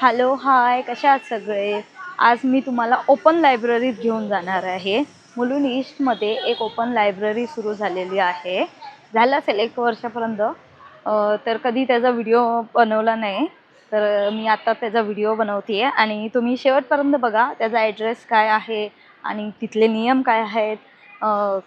Hello hi, कशा आहात सगळे? आज मी तुम्हाला ओपन लायब्ररीत घेऊन जाणार आहे. मुलुंड ईस्टमध्ये एक ओपन लायब्ररी सुरू झालेली आहे. झालं असेल 1 वर्षापर्यंत. तर कधी त्याचा व्हिडिओ बनवला नाही. तर मी आता त्याचा व्हिडिओ बनवते आहे आणि तुम्ही शेवटपर्यंत बघा. त्याचा ॲड्रेस काय आहे आणि तिथले नियम काय आहेत,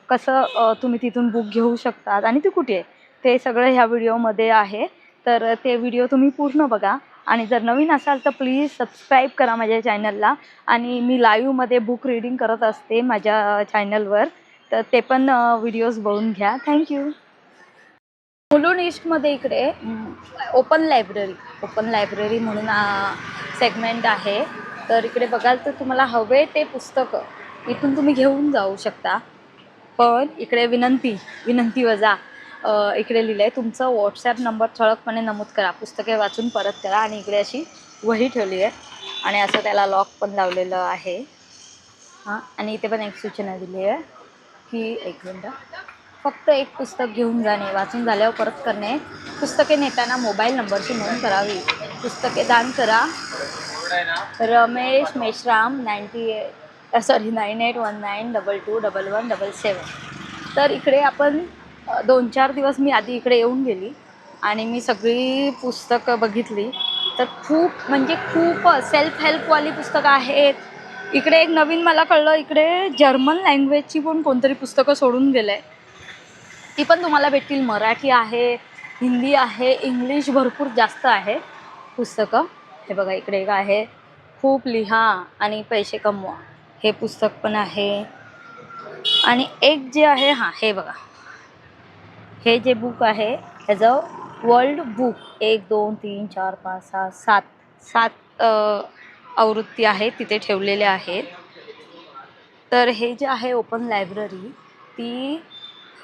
कसं तुम्ही तिथून बुक घेऊ शकतात आणि ती कुठे आहे, ते सगळं ह्या व्हिडिओमध्ये आहे. तर ते व्हिडिओ तुम्ही पूर्ण बघा आणि जर नवीन असाल तर प्लीज सबस्क्राईब करा माझ्या चॅनलला. आणि मी लाईव्हमध्ये बुक रीडिंग करत असते माझ्या चॅनलवर, तर ते पण व्हिडिओज बघून घ्या. थँक्यू. मुलुंड ईस्टमध्ये इकडे ओपन लायब्ररी म्हणून सेगमेंट आहे. तर इकडे बघाल तर तुम्हाला हवे ते पुस्तकं इथून तुम्ही घेऊन जाऊ शकता. पण इकडे विनंती वजा इकडे लिहिलं आहे, तुमचा व्हॉट्सॲप नंबर ठळकपणे नमूद करा. पुस्तके वाचून परत करा. आणि इकडे अशी वही ठेवली आहे आणि असं त्याला लॉक पण लावलेलं आहे. हां, आणि इथे पण एक सूचना दिली आहे की एक मिनटं, फक्त एक पुस्तक घेऊन जाणे, वाचून झाल्यावर परत करणे. पुस्तके नेताना मोबाईल नंबरची नोंद करावी. पुस्तके दान करा. रमेश मेश्राम 9819221177. तर इकडे आपण 2-4 दिवस मी आधी इकडे येऊन गेली आणि मी सगळी पुस्तकं बघितली. तर खूप म्हणजे खूप सेल्फ हेल्पवाली पुस्तकं आहेत. इकडे एक नवीन मला कळलं, इकडे जर्मन लँग्वेजची पण कोणतरी पुस्तकं सोडून गेलं आहे. ती पण तुम्हाला भेटतील. मराठी आहे, हिंदी आहे, इंग्लिश भरपूर जास्त आहे पुस्तकं. हे बघा इकडे एक आहे, खूप लिहा आणि पैसे कमवा. हे पुस्तक पण आहे. आणि एक जे आहे, हां हे बघा, हे जे बुक आहे ह्याचं वर्ल्ड बुक 1 2 3 4 5 6 7 आवृत्ती आहे तिथे ठेवलेले आहेत. तर हे जे आहे ओपन लायब्ररी, ती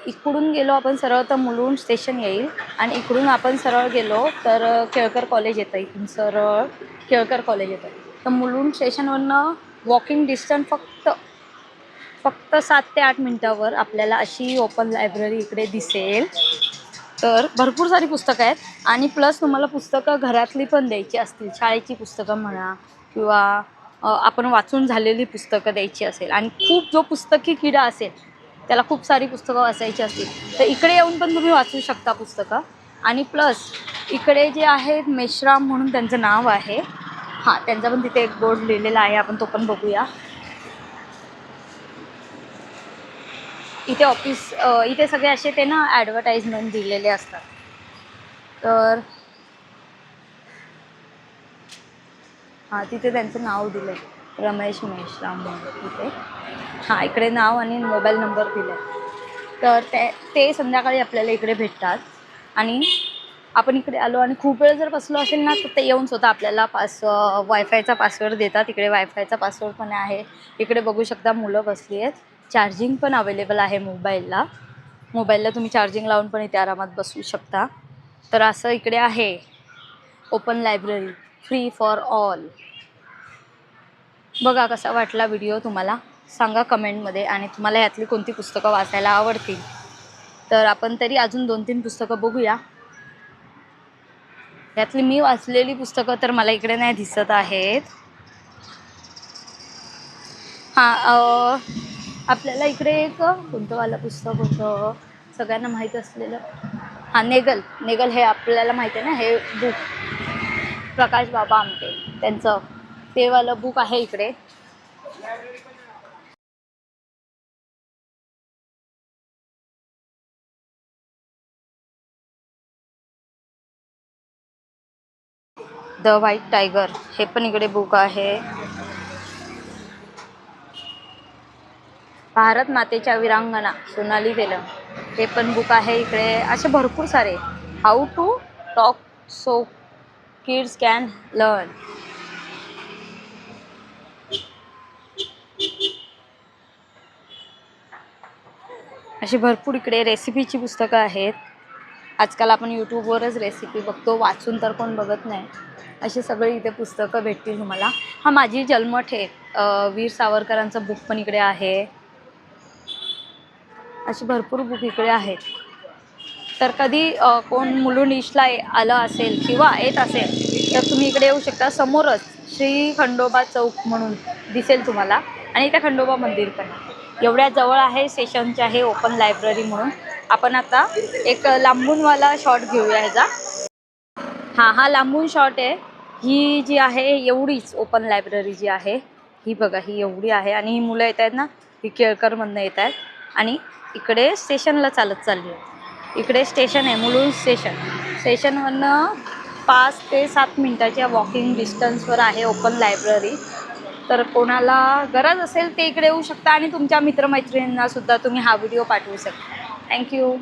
इकडून गेलो आपण सरळ तर मुलुंड स्टेशन येईल आणि इकडून आपण सरळ गेलो तर केळकर कॉलेज येतं. इथून सरळ केळकर कॉलेज येतं. तर मुलुंड स्टेशनवरनं वॉकिंग डिस्टन्स फक्त 7 ते 8 मिनटावर आपल्याला अशी ओपन लायब्ररी इकडे दिसेल. तर भरपूर सारी पुस्तकं आहेत आणि प्लस तुम्हाला पुस्तकं घरातली पण द्यायची असतील, शाळेची पुस्तकं म्हणा किंवा आपण वाचून झालेली पुस्तकं द्यायची असेल आणि खूप जो पुस्तकी किडा असेल त्याला खूप सारी पुस्तकं वाचायची असतील तर इकडे येऊन पण तुम्ही वाचू शकता पुस्तकं. आणि प्लस इकडे जे आहेत मेश्राम म्हणून त्यांचं नाव आहे. हां, त्यांचा पण तिथे एक बोर्ड लिहिलेला आहे, आपण तो पण बघूया. इथे ऑफिस इथे सगळे असे ते ना ॲडव्हर्टाइजमेंट दिलेले असतात. तर हां, तिथे त्यांचं नाव दिलं आहे, रमेश मेश्राम म्हणून तिथे. हां, इकडे नाव आणि मोबाईल नंबर दिला आहे. तर ते संध्याकाळी आपल्याला इकडे भेटतात. आणि आपण इकडे आलो आणि खूप वेळ जर बसलो असेल ना तर ते येऊन स्वतः आपल्याला वायफायचा पासवर्ड देतात. इकडे वायफायचा पासवर्ड पण आहे. इकडे बघू शकता मुलं बसली आहेत. चार्जिंग पण अवेलेबल आहे मोबाईलला तुम्ही चार्जिंग लावून पण इथे आरामात बसू शकता. तर असं इकडे आहे open library, free for all. बघा कसा वाटला व्हिडिओ तुम्हाला, सांगा कमेंटमध्ये. आणि तुम्हाला यातली कोणती पुस्तकं वाचायला आवडतील. तर आपण तरी अजून 2-3 पुस्तकं बघूया. यातली मी वाचलेली पुस्तकं तर मला इकडे नाही दिसत आहेत. हां, आपल्याला इकडे एक कोणतं वालं पुस्तक होतं सगळ्यांना माहीत असलेलं, हां नेगल हे आपल्याला माहिती आहे ना, हे बुक प्रकाश बाबा आमटे त्यांचं ते वालं बुक आहे इकडे. द व्हाईट टायगर हे पण इकडे बुक आहे. भारत मातेच्या वीरांगना सोनाली बेलम हे पण बुक आहे इकडे. असे भरपूर सारे. How to talk so kids can learn. अशी भरपूर इकडे रेसिपीची पुस्तकं आहेत. आजकाल आपण यूट्यूबवरच रेसिपी बघतो, वाचून तर कोण बघत नाही. अशी सगळी इथे पुस्तकं भेटतील तुम्हाला. हा माझी जन्मठ आहे, वीर सावरकरांचं बुक पण इकडे आहे. अशी भरपूर बुक इकडे आहेत. तर कधी कोण मुलुंड ईस्टला आलं असेल किंवा येत असेल तर तुम्ही इकडे येऊ शकता. समोरच श्री खंडोबा चौक म्हणून दिसेल तुम्हाला आणि त्या खंडोबा मंदिर पण एवढ्या जवळ आहे स्टेशनचे आहे ओपन लायब्ररी म्हणून. आपण आता एक लांबूनवाला शॉट घेऊया ह्याचा. हा लांबून शॉट आहे. ही जी आहे एवढीच ओपन लायब्ररी जी आहे ही बघा, ही एवढी आहे आणि ही मुलं येत आहेत ना, ही केळकरमधनं येत आहेत आणि इकडे स्टेशनला चालत चालली आहे. इकडे स्टेशन आहे मुलुंड स्टेशन. स्टेशनवरनं 5 ते 7 मिनटाच्या वॉकिंग डिस्टन्सवर आहे ओपन लायब्ररी. तर कोणाला गरज असेल ते इकडे येऊ शकता आणि तुमच्या मित्रमैत्रिणींना सुद्धा तुम्ही हा व्हिडिओ पाठवू शकता. थँक्यू.